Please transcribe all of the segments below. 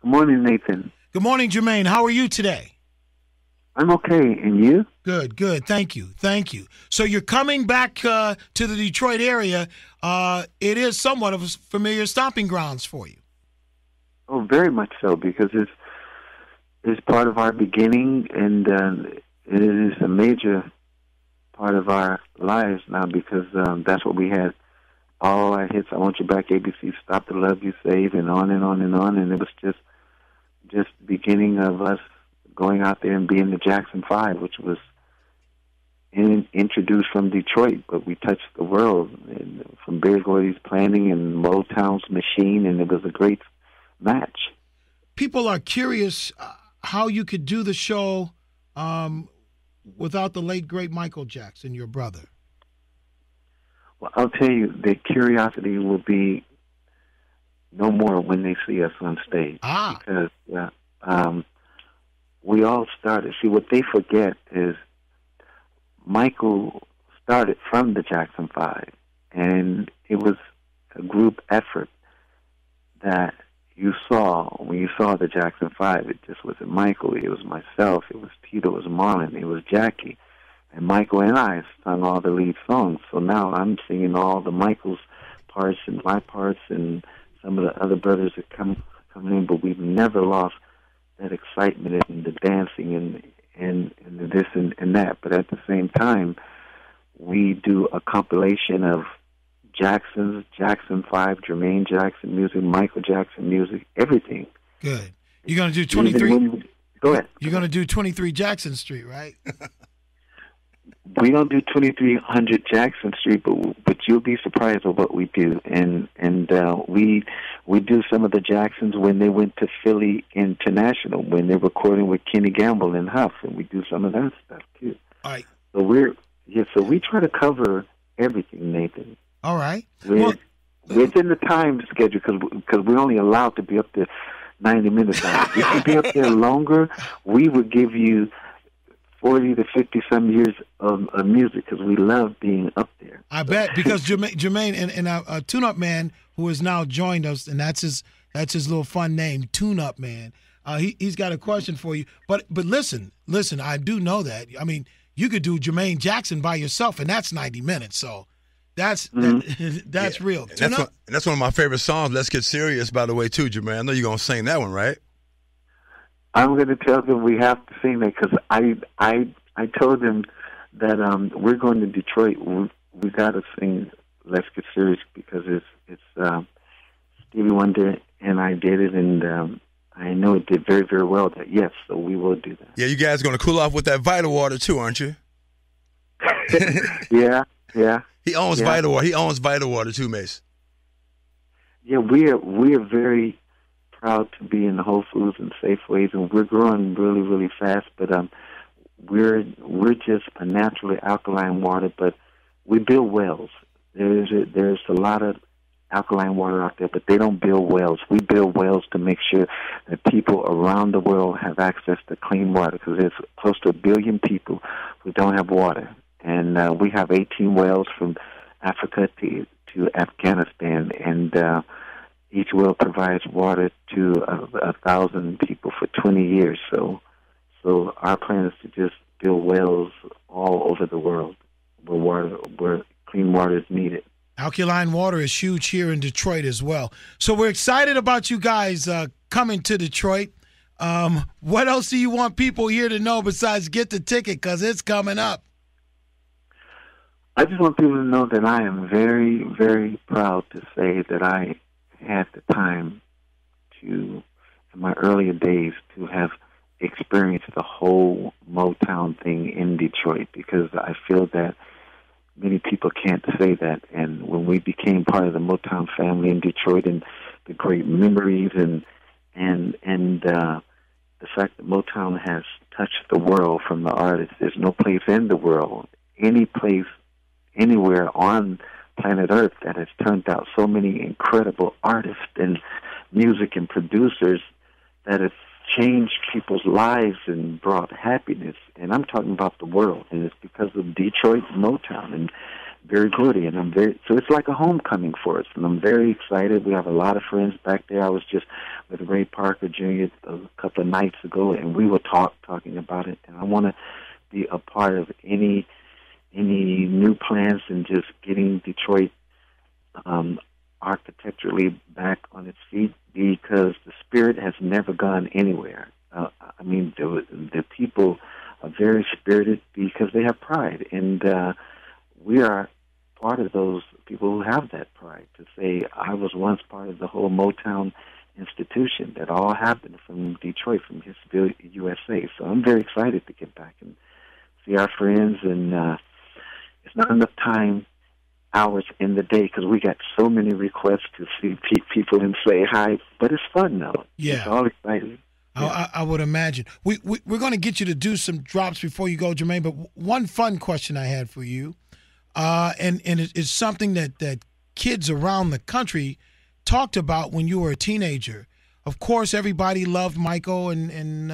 Good morning, Nathan. Good morning, Jermaine. How are you today? I'm okay, and you? Good. Thank you. So you're coming back to the Detroit area. It is somewhat of a familiar stomping grounds for you. Oh, very much so, because it's part of our beginning, and it is a major part of our lives now, because that's what we had. All our hits, I Want You Back, ABC, Stop the Love You Save, and on and on and on, and it was just the beginning of us going out there and being the Jackson 5, which was introduced from Detroit, but we touched the world, and from Barry Gordy's planning and Motown's machine, and it was a great match. People are curious how you could do the show without the late, great Michael Jackson, your brother. Well, I'll tell you, the curiosity will be no more when they see us on stage. Because we all started. See, what they forget is Michael started from the Jackson 5, and it was a group effort that you saw when you saw the Jackson 5. It just wasn't Michael. It was myself. It was Tito. It was Marlon. It was Jackie. And Michael and I sung all the lead songs. So now I'm singing all the Michael's parts and my parts and some of the other brothers that come in, but we've never lost that excitement and the dancing and the this and that. But at the same time, we do a compilation of Jackson 5, Jermaine Jackson music, Michael Jackson music, everything. Good. You're going to do 23? Go ahead. You're going to do 23 Jackson Street, right? We don't do 2300 Jackson Street, but you'll be surprised at what we do. And we do some of the Jacksons when they went to Philly International, when they're recording with Kenny Gamble and Huff, and we do some of that stuff too. All right. So we try to cover everything, Nathan. All right. Within the time schedule, because we're only allowed to be up there 90 minutes. If we could be up there longer, we would give you 40 to 50-some years of music, because we love being up there. I bet, because Jermaine and a Tune-Up Man, who has now joined us, and that's his little fun name, Tune-Up Man. He's got a question for you. But listen, I do know that. I mean, you could do Jermaine Jackson by yourself, and that's 90 minutes. So that's real. And that's one of my favorite songs. Let's Get Serious, by the way, too, Jermaine. I know you're gonna sing that one, right? I'm going to tell them we have to sing that, because I told them that we're going to Detroit. We got to sing Let's Get Serious, because it's Stevie Wonder and I did it, and I know it did very, very well. So we will do that. Yeah, you guys are going to cool off with that Vital Water too, aren't you? Yeah. He owns Vital Water. He owns Vital Water too, Mace. Yeah, we are very proud to be in the Whole Foods and Safeways, and we're growing really, really fast. But we're just a naturally alkaline water, but we build wells. There's a lot of alkaline water out there, but they don't build wells. We build wells to make sure that people around the world have access to clean water, because there's close to 1 billion people who don't have water, and we have 18 wells from Africa to Afghanistan, and each well provides water to 1,000 people for 20 years. So our plan is to just build wells all over the world where clean water is needed. Alkaline water is huge here in Detroit as well. So we're excited about you guys coming to Detroit. What else do you want people here to know besides get the ticket, because it's coming up? I just want people to know that I am very, very proud to say that I had the time in my earlier days, to have experienced the whole Motown thing in Detroit, because I feel that many people can't say that. And when we became part of the Motown family in Detroit, and the great memories and the fact that Motown has touched the world from the artists, there's no place in the world, any place, anywhere on planet Earth that has turned out so many incredible artists and music and producers that have changed people's lives and brought happiness. And I'm talking about the world, and it's because of Detroit Motown. And very Gordy, and so it's like a homecoming for us, and I'm very excited. We have a lot of friends back there. I was just with Ray Parker Jr. a couple of nights ago, and we were talking about it, and I want to be a part of any new plans and just getting Detroit architecturally back on its feet, because the spirit has never gone anywhere. I mean, the people are very spirited because they have pride, and we are part of those people who have that pride to say, I was once part of the whole Motown institution that all happened from Detroit, from Hillsville, USA. So I'm very excited to get back and see our friends, and it's not enough hours in the day because we got so many requests to see people and say hi, but it's fun though. Yeah. It's all exciting. Yeah. I would imagine. We're going to get you to do some drops before you go, Jermaine, but one fun question I had for you, and it's something that kids around the country talked about when you were a teenager. Of course, everybody loved Michael and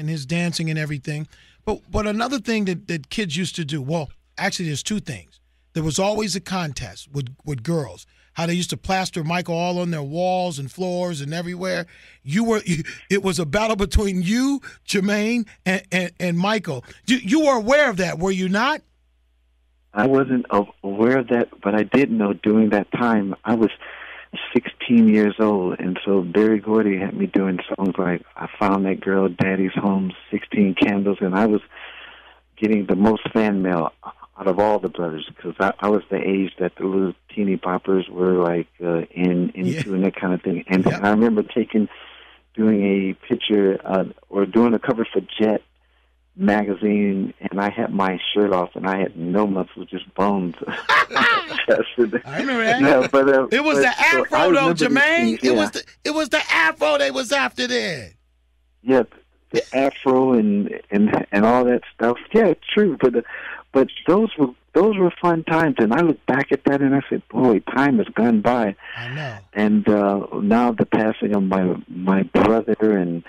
his dancing and everything, but another thing that kids used to do, well, actually there's two things. There was always a contest with girls. How they used to plaster Michael all on their walls and floors and everywhere. It was a battle between you, Jermaine, and Michael. You were aware of that, were you not? I wasn't aware of that, but I did know during that time I was 16 years old, and so Barry Gordy had me doing songs like I Found That Girl, Daddy's Home, 16 Candles, and I was getting the most fan mail out of all the brothers, because I was the age that the little teeny poppers were like into and that kind of thing. And I remember doing a picture or doing a cover for Jet magazine, and I had my shirt off, and I had no muscles, just bones. I remember that. Yeah, but, it was the afro, though, Jermaine. Yeah. It was the afro they was after that. Yeah, the afro and all that stuff. Yeah, true. But those were fun times, and I look back at that and I said, boy, time has gone by. I know. And now the passing of my brother, and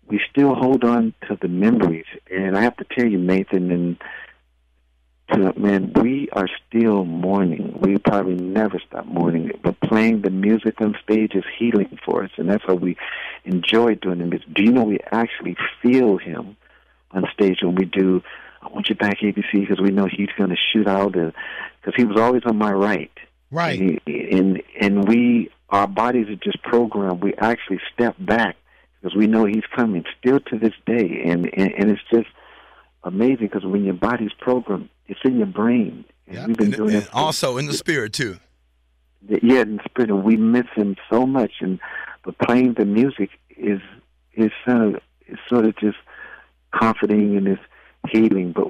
we still hold on to the memories. And I have to tell you, Nathan, man, we are still mourning. We probably never stop mourning. But playing the music on stage is healing for us, and that's why we enjoy doing the music. Do you know we actually feel him on stage when we do I Want You Back, ABC, because we know he's going to shoot out, because he was always on my right. Right. And our bodies are just programmed. We actually step back because we know he's coming, still to this day. And it's just amazing, because when your body's programmed, it's in your brain. And we've been doing it. Also in the spirit, too. Yeah, in the spirit. And we miss him so much. But playing the music is sort of just comforting, and it's healing. But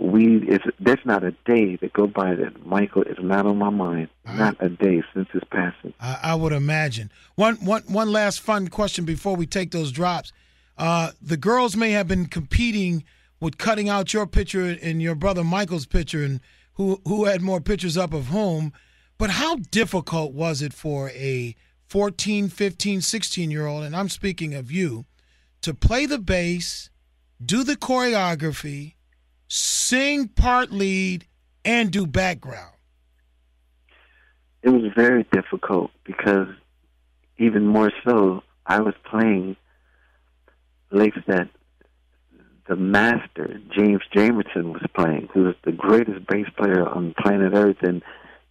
there's not a day that go by that Michael is not on my mind. Not a day since his passing. I would imagine. One last fun question before we take those drops. The girls may have been competing with cutting out your picture and your brother Michael's picture, and who had more pictures up of whom. But how difficult was it for a 14, 15, 16-year-old, and I'm speaking of you, to play the bass, do the choreography, sing part lead, and do background? It was very difficult, because even more so, I was playing licks that the master, James Jamerson, was playing, who was the greatest bass player on planet Earth, and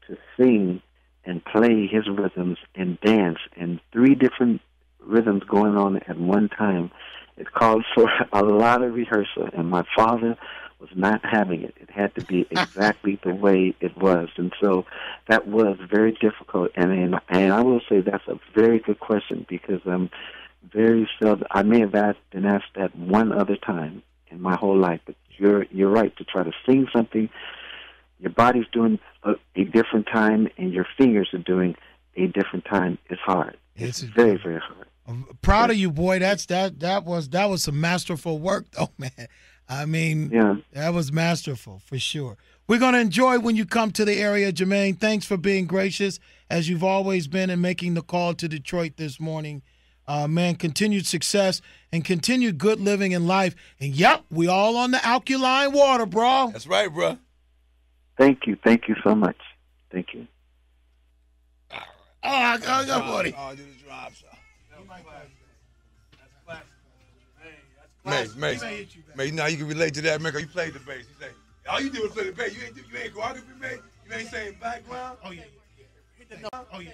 to sing and play his rhythms and dance, and 3 different rhythms going on at one time, it called for a lot of rehearsal, and my father was not having it. It had to be exactly the way it was, and so that was very difficult. And I will say that's a very good question, because I'm very seldom. I may have been asked that one other time in my whole life, but you're right, to try to sing something. Your body's doing a different time, and your fingers are doing a different time. It's hard. It's very, very hard. I'm proud of you, boy. That was some masterful work, though, man. I mean, that was masterful for sure. We're going to enjoy when you come to the area, Jermaine. Thanks for being gracious, as you've always been, and making the call to Detroit this morning. Man, continued success and continued good living in life. And, yep, we all on the alkaline water, bro. That's right, bro. Thank you. Thank you so much. Thank you. Oh, I got buddy. Oh, do the drop shot. That's Mate, now you can relate to that, man, 'cause you played the bass. You say, all you do is play the bass. You ain't choreography, mate. You ain't saying background. Oh, yeah. Hit the note. Oh, yeah.